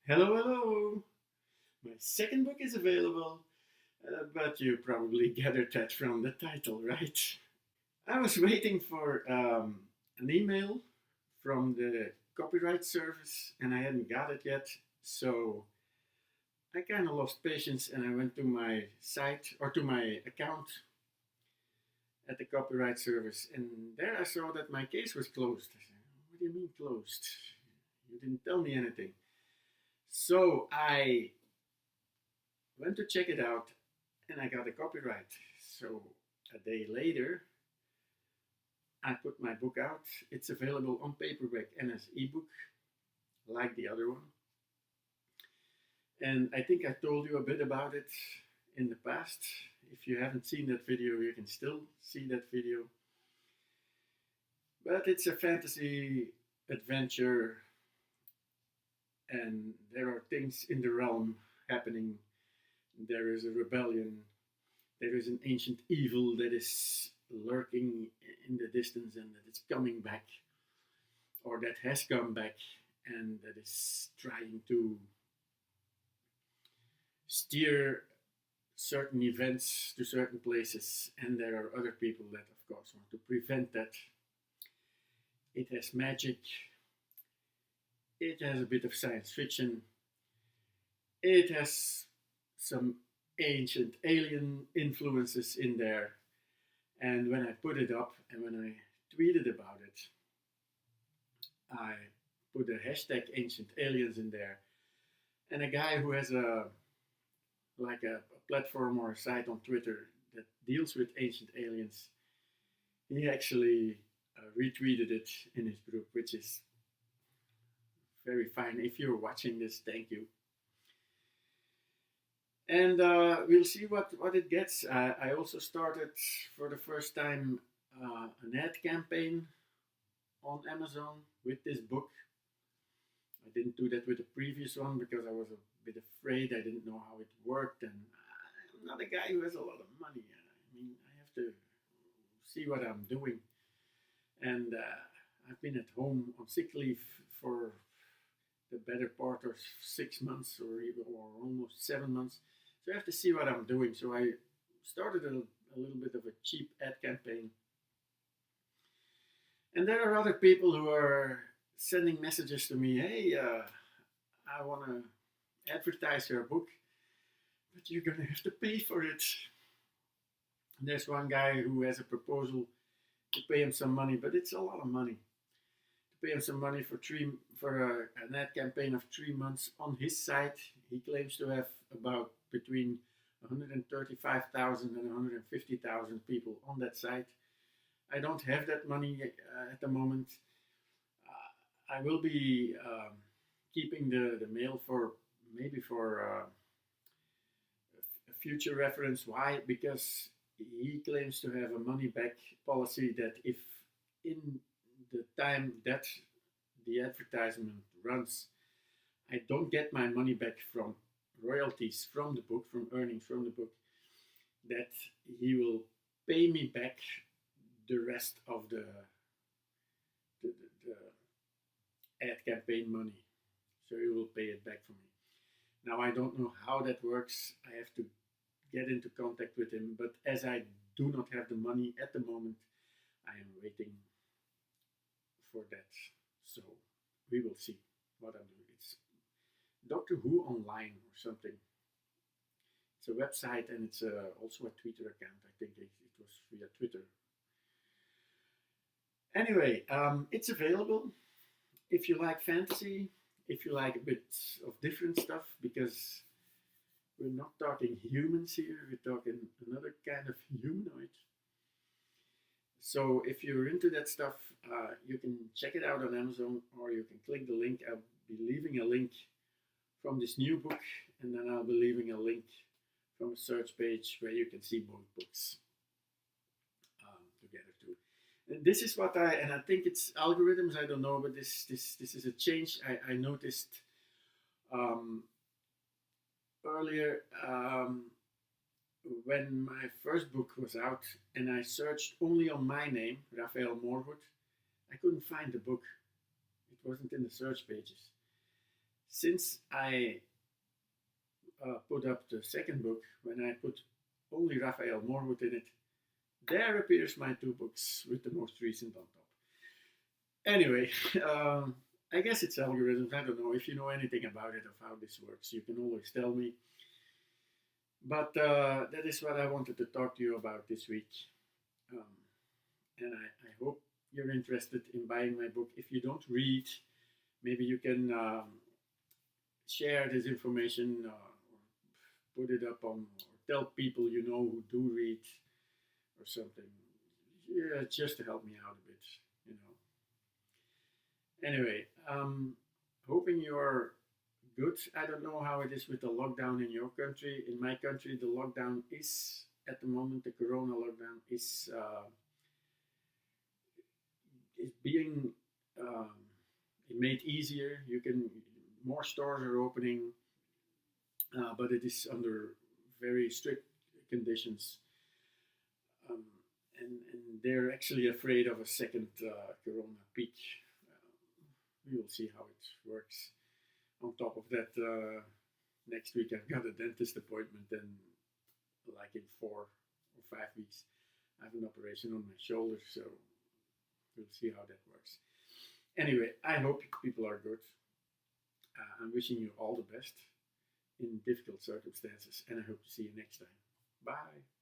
Hello, hello! My second book is available, but you probably gathered that from the title, right? I was waiting for an email from the copyright service and I hadn't got it yet, so I kind of lost patience and I went to my site or to my account at the copyright service, and there I saw that my case was closed. I said, "What do you mean closed? You didn't tell me anything." So I went to check it out and I got a copyright. So a day later, I put my book out. It's available on paperback and as ebook, like the other one. And I think I told you a bit about it in the past. If you haven't seen that video, you can still see that video. But it's a fantasy adventure, and there are things in the realm happening. There is a rebellion. There is an ancient evil that is lurking in the distance and that is coming back, or that has come back, and that is trying to steer certain events to certain places. And there are other people that, of course, want to prevent that. It has magic. It has a bit of science fiction. It has some ancient alien influences in there. And when I put it up and when I tweeted about it, I put a hashtag ancient aliens in there. And a guy who has a platform or a site on Twitter that deals with ancient aliens, he actually retweeted it in his group, which is very fine. If you're watching this, thank you. And we'll see what it gets. I also started for the first time an ad campaign on Amazon with this book. I didn't do that with the previous one because I was a bit afraid. I didn't know how it worked, and I'm not a guy who has a lot of money. I mean, I have to see what I'm doing. And I've been at home on sick leave for the better part of 6 months or almost 7 months. So I have to see what I'm doing. So I started a little bit of a cheap ad campaign. And there are other people who are sending messages to me. Hey, I want to advertise your book, but you're going to have to pay for it. And there's one guy who has a proposal to pay him some money, but it's a lot of money. To pay him some money for an ad campaign of 3 months on his site. He claims to have about between 135,000 and 150,000 people on that site. I don't have that money at the moment. I will be keeping the mail for maybe for a future reference. Why? Because he claims to have a money back policy that if in the time that the advertisement runs, I don't get my money back from royalties from the book, from earnings from the book, that he will pay me back the rest of the ad campaign money. So he will pay it back for me. Now I don't know how that works. I have to get into contact with him. But as I do not have the money at the moment, I am waiting for that. So we will see what I'm doing. It's Doctor Who Online or something. It's a website and it's also a Twitter account. I think it was via Twitter. Anyway, it's available if you like fantasy, if you like a bit of different stuff, because we're not talking humans here, we're talking another kind of humanoid. So if you're into that stuff, you can check it out on Amazon, or you can click the link. I'll be leaving a link from this new book, and then I'll be leaving a link from a search page where you can see both books together too. And this is what and I think it's algorithms, I don't know, but this is a change I noticed earlier when my first book was out and I searched only on my name, Rafael Morewood. I couldn't find the book. It wasn't in the search pages. Since I put up the second book, when I put only Rafael Morewood in it, there appears my two books with the most recent on top. Anyway, I guess it's algorithms. I don't know. If you know anything about it, of how this works, you can always tell me. But that is what I wanted to talk to you about this week. Um, and I hope you're interested in buying my book. If you don't read, maybe you can share this information, put it up on, or tell people you know who do read, or something. Yeah, just to help me out a bit, you know. Anyway, hoping you're good. I don't know how it is with the lockdown in your country. In my country, the lockdown is at the moment, the Corona lockdown is being um, made easier. You can more stores are opening, but it is under very strict conditions, um, and they're actually afraid of a second Corona peak. We will see how it works. On top of that, next week I've got a dentist appointment, and like in 4 or 5 weeks, I have an operation on my shoulder, so we'll see how that works. Anyway, I hope people are good. I'm wishing you all the best in difficult circumstances, and I hope to see you next time. Bye.